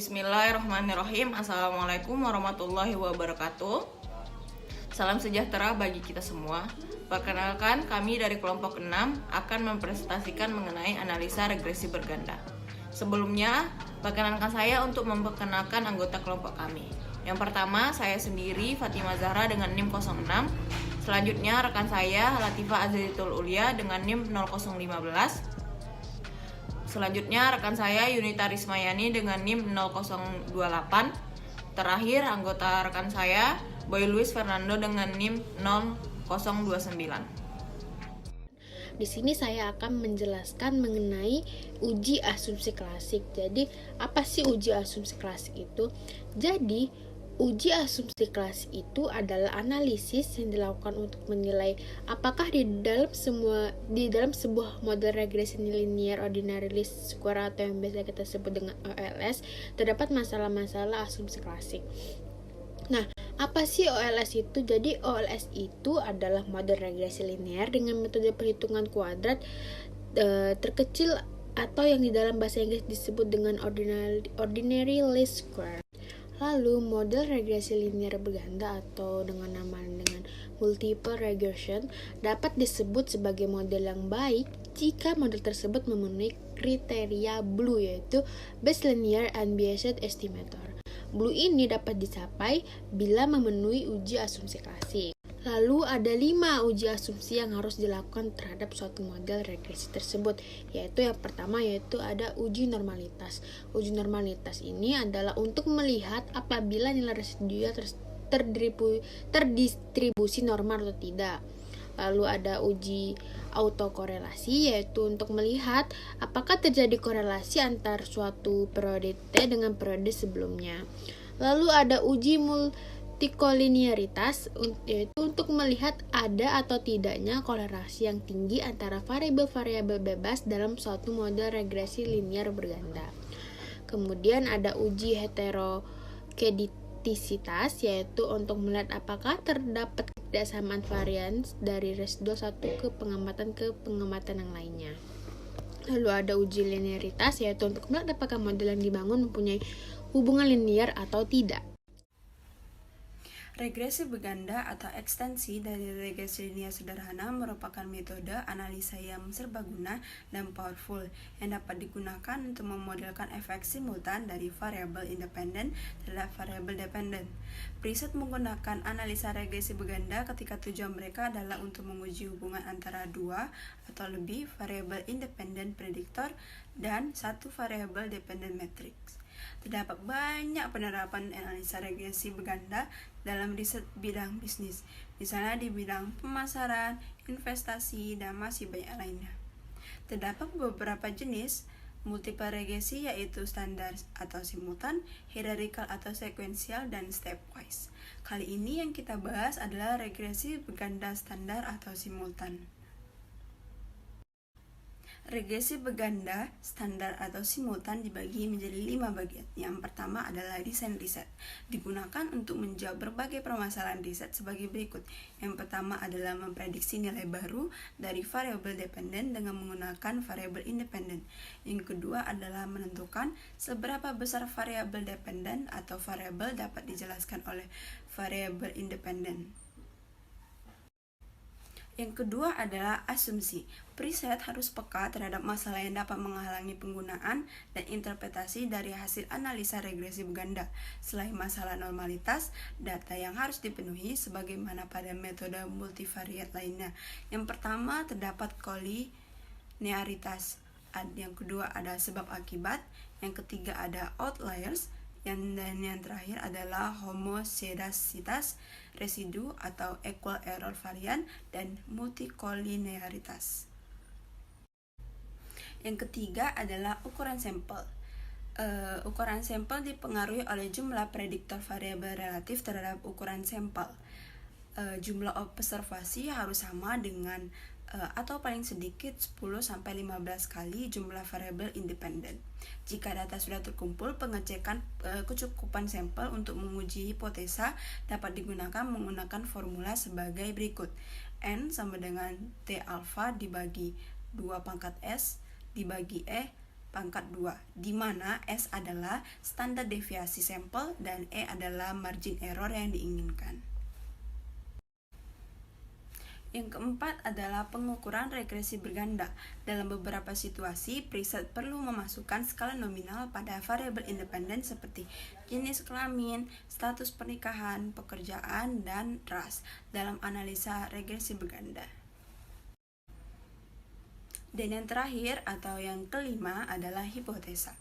Bismillahirrahmanirrahim. Assalamualaikum warahmatullahi wabarakatuh. Salam sejahtera bagi kita semua. Perkenalkan, kami dari kelompok 6 akan mempresentasikan mengenai analisa regresi berganda. Sebelumnya, perkenalkan saya untuk memperkenalkan anggota kelompok kami. Yang pertama, saya sendiri Fatimah Zahra dengan NIM 06. Selanjutnya, rekan saya Latifah Azritul Ulia dengan NIM 0015. Selanjutnya rekan saya Yunita Rismayani dengan NIM 0028. Terakhir anggota rekan saya Boy Luis Fernando dengan NIM 0029. Di sini saya akan menjelaskan mengenai uji asumsi klasik. Jadi, apa sih uji asumsi klasik itu? Jadi, uji asumsi klasik itu adalah analisis yang dilakukan untuk menilai apakah di dalam sebuah model regresi linear ordinary least square atau yang biasa kita sebut dengan OLS terdapat masalah-masalah asumsi klasik. Nah, apa sih OLS itu? Jadi OLS itu adalah model regresi linear dengan metode perhitungan kuadrat terkecil atau yang di dalam bahasa Inggris disebut dengan ordinary least square. Lalu, model regresi linear berganda atau dengan multiple regression dapat disebut sebagai model yang baik jika model tersebut memenuhi kriteria BLUE, yaitu Best Linear Unbiased Estimator. BLUE ini dapat dicapai bila memenuhi uji asumsi klasik. Lalu ada 5 uji asumsi yang harus dilakukan terhadap suatu model regresi tersebut, yaitu yang pertama yaitu ada uji normalitas. Uji normalitas ini adalah untuk melihat apabila nilai residual terdistribusi normal atau tidak. Lalu ada uji autokorelasi, yaitu untuk melihat apakah terjadi korelasi antar suatu periode T dengan periode sebelumnya. Lalu ada uji multikolinearitas, yaitu untuk melihat ada atau tidaknya korelasi yang tinggi antara variabel-variabel bebas dalam suatu model regresi linear berganda. Kemudian ada uji heterokeditisitas, yaitu untuk melihat apakah terdapat ketidaksamaan varians dari residual satu pengamatan ke pengamatan yang lainnya. Lalu ada uji linearitas, yaitu untuk melihat apakah model yang dibangun mempunyai hubungan linear atau tidak. Regresi berganda atau ekstensi dari regresi linear sederhana merupakan metode analisa yang serbaguna dan powerful yang dapat digunakan untuk memodelkan efek simultan dari variabel independen terhadap variabel dependen. Preset menggunakan analisa regresi berganda ketika tujuan mereka adalah untuk menguji hubungan antara 2 atau lebih variabel independen prediktor dan satu variabel dependen matriks. Terdapat banyak penerapan analisa regresi berganda dalam riset bidang bisnis, misalnya di bidang pemasaran, investasi, dan masih banyak lainnya. Terdapat beberapa jenis multiple regresi, yaitu standar atau simultan, hierarchical atau sekuensial, dan stepwise. Kali ini yang kita bahas adalah regresi berganda standar atau simultan. Regresi berganda standar atau simultan dibagi menjadi 5 bagian. Yang pertama adalah desain riset. Digunakan untuk menjawab berbagai permasalahan riset sebagai berikut. Yang pertama adalah memprediksi nilai baru dari variabel dependen dengan menggunakan variabel independen. Yang kedua adalah menentukan seberapa besar variabel dependen atau variabel dapat dijelaskan oleh variabel independen. Yang kedua adalah asumsi. Preset harus peka terhadap masalah yang dapat menghalangi penggunaan dan interpretasi dari hasil analisa regresi berganda. Selain masalah normalitas, data yang harus dipenuhi sebagaimana pada metode multivariat lainnya. Yang pertama terdapat kolinearitas. Yang kedua ada sebab akibat. Yang ketiga ada outliers. Dan yang terakhir adalah homozedasitas, residu atau equal error varian, dan multikolinearitas. Yang ketiga adalah ukuran sampel. Ukuran sampel dipengaruhi oleh jumlah prediktor variabel relatif terhadap ukuran sampel. Jumlah observasi harus sama dengan atau paling sedikit 10-15 kali jumlah variabel independen. Jika data sudah terkumpul, pengecekan kecukupan sampel untuk menguji hipotesa dapat digunakan menggunakan formula sebagai berikut. N sama dengan T alpha dibagi 2 pangkat S dibagi E pangkat 2, di mana S adalah standar deviasi sampel dan E adalah margin error yang diinginkan. Yang keempat adalah pengukuran regresi berganda. Dalam beberapa situasi, preset perlu memasukkan skala nominal pada variabel independen seperti jenis kelamin, status pernikahan, pekerjaan, dan ras dalam analisa regresi berganda. Dan yang terakhir atau yang kelima adalah hipotesa.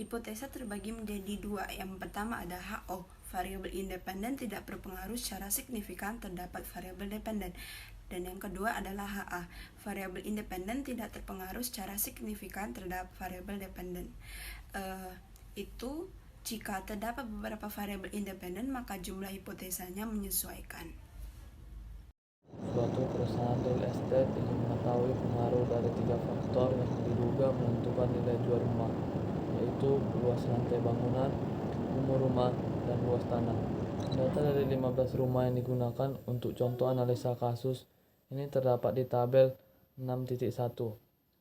Hipotesa terbagi menjadi dua. Yang pertama ada HO, variabel independen tidak berpengaruh secara signifikan terdapat variabel dependen. Dan yang kedua adalah HA, variabel independen tidak terpengaruh secara signifikan terhadap variabel dependen. Itu jika terdapat beberapa variabel independen, maka jumlah hipotesanya menyesuaikan. Suatu perusahaan real estate ingin mengetahui pengaruh dari 3 faktor yang diduga menentukan nilai jual rumah, yaitu luas lantai bangunan, umur rumah, dan luas tanah. Data dari 15 rumah yang digunakan untuk contoh analisa kasus ini terdapat di tabel 6.1.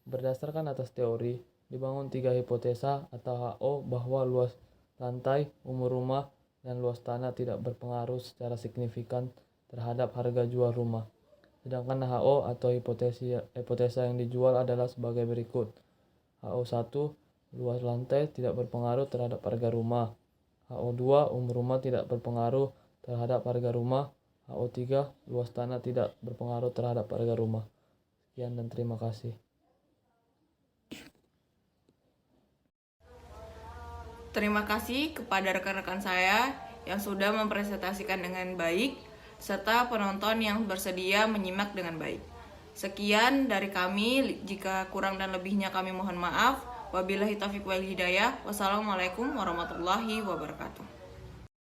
Berdasarkan atas teori, dibangun 3 hipotesa atau HO bahwa luas lantai, umur rumah, dan luas tanah tidak berpengaruh secara signifikan terhadap harga jual rumah. Sedangkan HO atau hipotesa yang dijual adalah sebagai berikut. HO1, luas lantai tidak berpengaruh terhadap harga rumah. HO2, umur rumah tidak berpengaruh terhadap harga rumah. HO3, luas tanah tidak berpengaruh terhadap harga rumah. Sekian dan terima kasih. Terima kasih kepada rekan-rekan saya yang sudah mempresentasikan dengan baik, serta penonton yang bersedia menyimak dengan baik. Sekian dari kami, jika kurang dan lebihnya kami mohon maaf. Wabillahi taufiq wal hidayah. Wassalamualaikum warahmatullahi wabarakatuh.